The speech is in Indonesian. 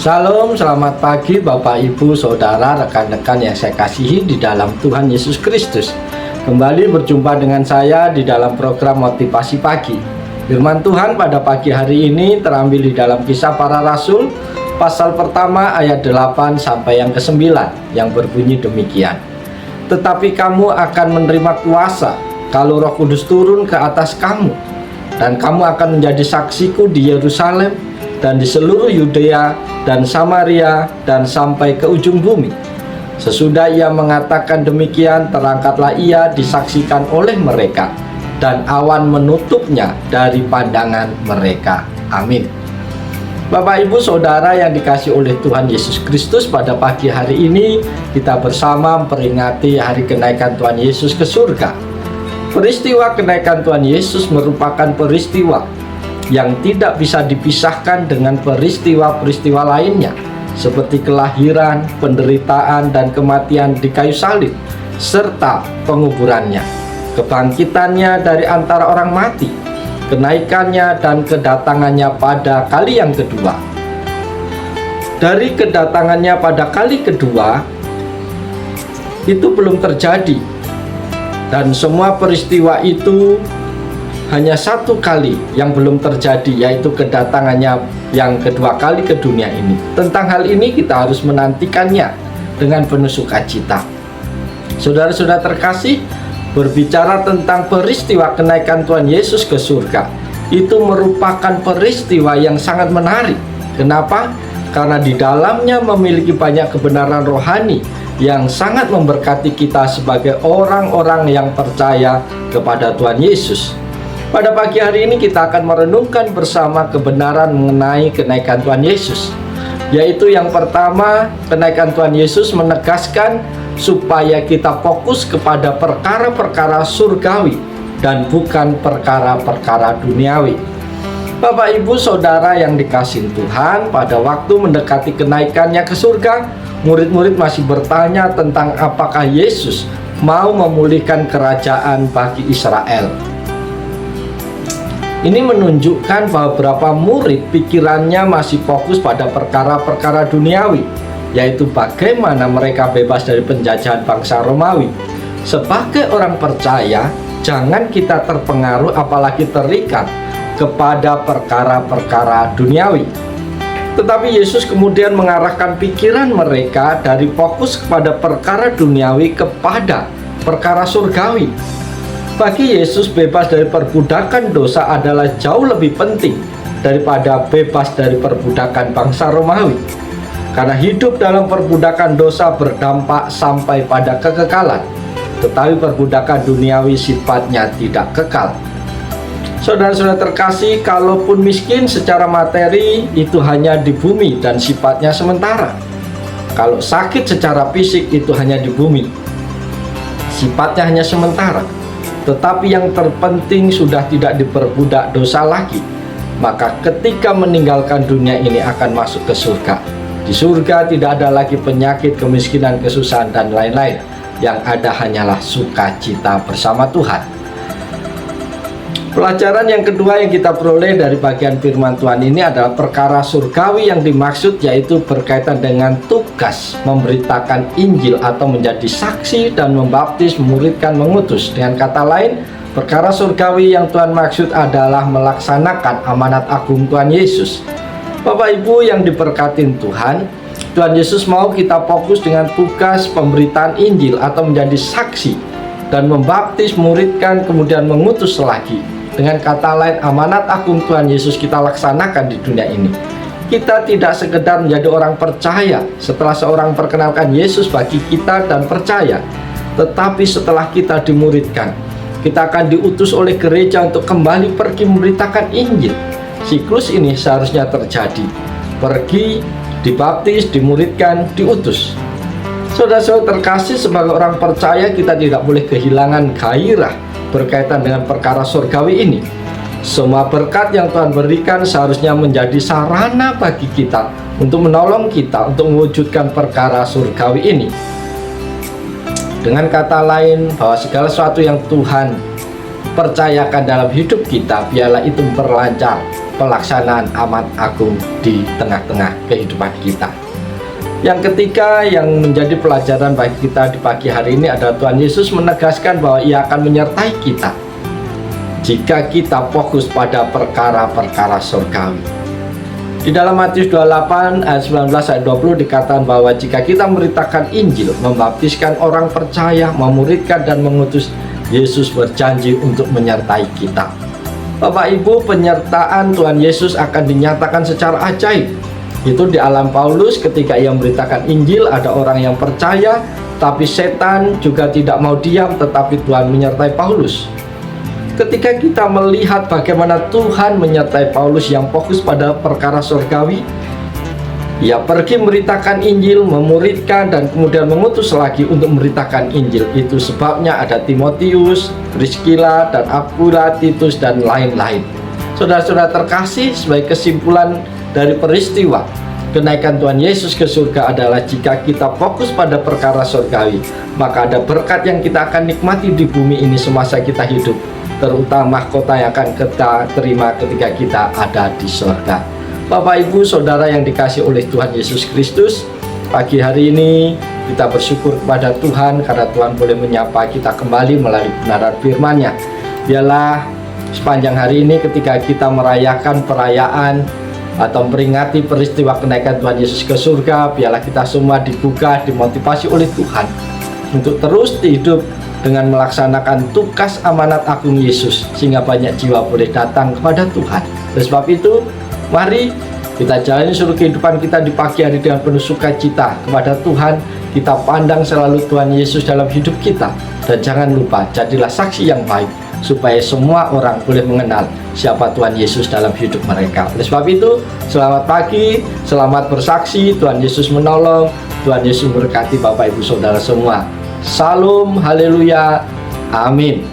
Shalom, selamat pagi Bapak, Ibu, Saudara, rekan-rekan yang saya kasihi di dalam Tuhan Yesus Kristus. Kembali berjumpa dengan saya di dalam program Motivasi Pagi. Firman Tuhan pada pagi hari ini terambil di dalam Kisah Para Rasul, pasal pertama ayat 8 sampai yang ke-9, yang berbunyi demikian. Tetapi kamu akan menerima kuasa kalau Roh Kudus turun ke atas kamu, dan kamu akan menjadi saksiku di Yerusalem dan di seluruh Yudea dan Samaria dan sampai ke ujung bumi. Sesudah ia mengatakan demikian, terangkatlah ia disaksikan oleh mereka, dan awan menutupnya dari pandangan mereka. Amin. Bapak, Ibu, Saudara yang dikasihi oleh Tuhan Yesus Kristus, pada pagi hari ini kita bersama memperingati hari kenaikan Tuhan Yesus ke surga. Peristiwa kenaikan Tuhan Yesus merupakan peristiwa yang tidak bisa dipisahkan dengan peristiwa-peristiwa lainnya, seperti kelahiran, penderitaan, dan kematian di kayu salib, serta penguburannya, kebangkitannya dari antara orang mati, kenaikannya, dan kedatangannya pada kali yang kedua. Dari kedatangannya pada kali kedua, itu belum terjadi, dan semua peristiwa itu hanya satu kali yang belum terjadi, yaitu kedatangannya yang kedua kali ke dunia ini. Tentang hal ini kita harus menantikannya dengan penuh sukacita. Saudara-saudara terkasih, berbicara tentang peristiwa kenaikan Tuhan Yesus ke surga, itu merupakan peristiwa yang sangat menarik. Kenapa? Karena di dalamnya memiliki banyak kebenaran rohani yang sangat memberkati kita sebagai orang-orang yang percaya kepada Tuhan Yesus. Pada pagi hari ini kita akan merenungkan bersama kebenaran mengenai kenaikan Tuhan Yesus, yaitu yang pertama, kenaikan Tuhan Yesus menegaskan supaya kita fokus kepada perkara-perkara surgawi dan bukan perkara-perkara duniawi. Bapak, Ibu, Saudara yang dikasihi Tuhan, pada waktu mendekati kenaikannya ke surga, murid-murid masih bertanya tentang apakah Yesus mau memulihkan kerajaan bagi Israel. Ini menunjukkan bahwa beberapa murid pikirannya masih fokus pada perkara-perkara duniawi, yaitu bagaimana mereka bebas dari penjajahan bangsa Romawi. Sebagai orang percaya, jangan kita terpengaruh apalagi terikat kepada perkara-perkara duniawi. Tetapi Yesus kemudian mengarahkan pikiran mereka dari fokus kepada perkara duniawi kepada perkara surgawi. Bagi Yesus, bebas dari perbudakan dosa adalah jauh lebih penting daripada bebas dari perbudakan bangsa Romawi. Karena hidup dalam perbudakan dosa berdampak sampai pada kekekalan, tetapi perbudakan duniawi sifatnya tidak kekal. Saudara-saudara terkasih, kalaupun miskin secara materi, itu hanya di bumi dan sifatnya sementara. Kalau sakit secara fisik, itu hanya di bumi, sifatnya hanya sementara. Tetapi yang terpenting sudah tidak diperbudak dosa lagi, maka ketika meninggalkan dunia ini akan masuk ke surga. Di surga tidak ada lagi penyakit, kemiskinan, kesusahan, dan lain-lain. Yang ada hanyalah sukacita bersama Tuhan. Pelajaran yang kedua yang kita peroleh dari bagian firman Tuhan ini adalah perkara surgawi yang dimaksud, yaitu berkaitan dengan tugas memberitakan Injil atau menjadi saksi dan membaptis, memuridkan, mengutus. Dengan kata lain, perkara surgawi yang Tuhan maksud adalah melaksanakan amanat agung Tuhan Yesus. Bapak, Ibu yang diberkatin Tuhan, Tuhan Yesus mau kita fokus dengan tugas pemberitaan Injil atau menjadi saksi dan membaptis, memuridkan, kemudian mengutus lagi. Dengan kata lain, amanat agung Tuhan Yesus kita laksanakan di dunia ini. Kita tidak sekedar menjadi orang percaya setelah seorang perkenalkan Yesus bagi kita dan percaya, tetapi setelah kita dimuridkan, kita akan diutus oleh gereja untuk kembali pergi memberitakan Injil. Siklus ini seharusnya terjadi: pergi, dibaptis, dimuridkan, diutus. Saudara-saudara terkasih, sebagai orang percaya kita tidak boleh kehilangan gairah berkaitan dengan perkara surgawi ini. Semua berkat yang Tuhan berikan seharusnya menjadi sarana bagi kita untuk menolong kita untuk mewujudkan perkara surgawi ini. Dengan kata lain, bahwa segala sesuatu yang Tuhan percayakan dalam hidup kita, biarlah itu memperlancar pelaksanaan amanat agung di tengah-tengah kehidupan kita. Yang ketiga yang menjadi pelajaran bagi kita di pagi hari ini adalah Tuhan Yesus menegaskan bahwa Ia akan menyertai kita jika kita fokus pada perkara-perkara surgawi. Di dalam Matius 28 ayat 19 ayat 20 dikatakan bahwa jika kita memberitakan Injil, membaptiskan orang percaya, memuridkan dan mengutus, Yesus berjanji untuk menyertai kita. Bapak Ibu, penyertaan Tuhan Yesus akan dinyatakan secara ajaib. Itu di alam Paulus ketika ia memberitakan Injil, ada orang yang percaya, tapi setan juga tidak mau diam, tetapi Tuhan menyertai Paulus. Ketika kita melihat bagaimana Tuhan menyertai Paulus yang fokus pada perkara surgawi, ia pergi memberitakan Injil, memuridkan, dan kemudian mengutus lagi untuk memberitakan Injil. Itu sebabnya ada Timotius, Priscilla, dan Aquila, Titus, dan lain-lain. Saudara-saudara terkasih, sebagai kesimpulan dari peristiwa kenaikan Tuhan Yesus ke surga adalah jika kita fokus pada perkara surgawi, maka ada berkat yang kita akan nikmati di bumi ini semasa kita hidup, terutama mahkota yang akan kita terima ketika kita ada di surga. Bapak Ibu Saudara yang dikasihi oleh Tuhan Yesus Kristus, pagi hari ini kita bersyukur kepada Tuhan karena Tuhan boleh menyapa kita kembali melalui kebenaran firman-Nya. Biarlah sepanjang hari ini ketika kita merayakan perayaan atau memperingati peristiwa kenaikan Tuhan Yesus ke surga, biarlah kita semua digugah, dimotivasi oleh Tuhan untuk terus hidup dengan melaksanakan tugas amanat agung Yesus, sehingga banyak jiwa boleh datang kepada Tuhan. Oleh sebab itu, mari kita jalani seluruh kehidupan kita di pagi hari dengan penuh sukacita kepada Tuhan. Kita pandang selalu Tuhan Yesus dalam hidup kita, dan jangan lupa jadilah saksi yang baik supaya semua orang boleh mengenal siapa Tuhan Yesus dalam hidup mereka. Oleh sebab itu, selamat pagi, selamat bersaksi, Tuhan Yesus menolong, Tuhan Yesus memberkati Bapak Ibu Saudara semua. Salam, haleluya, amin.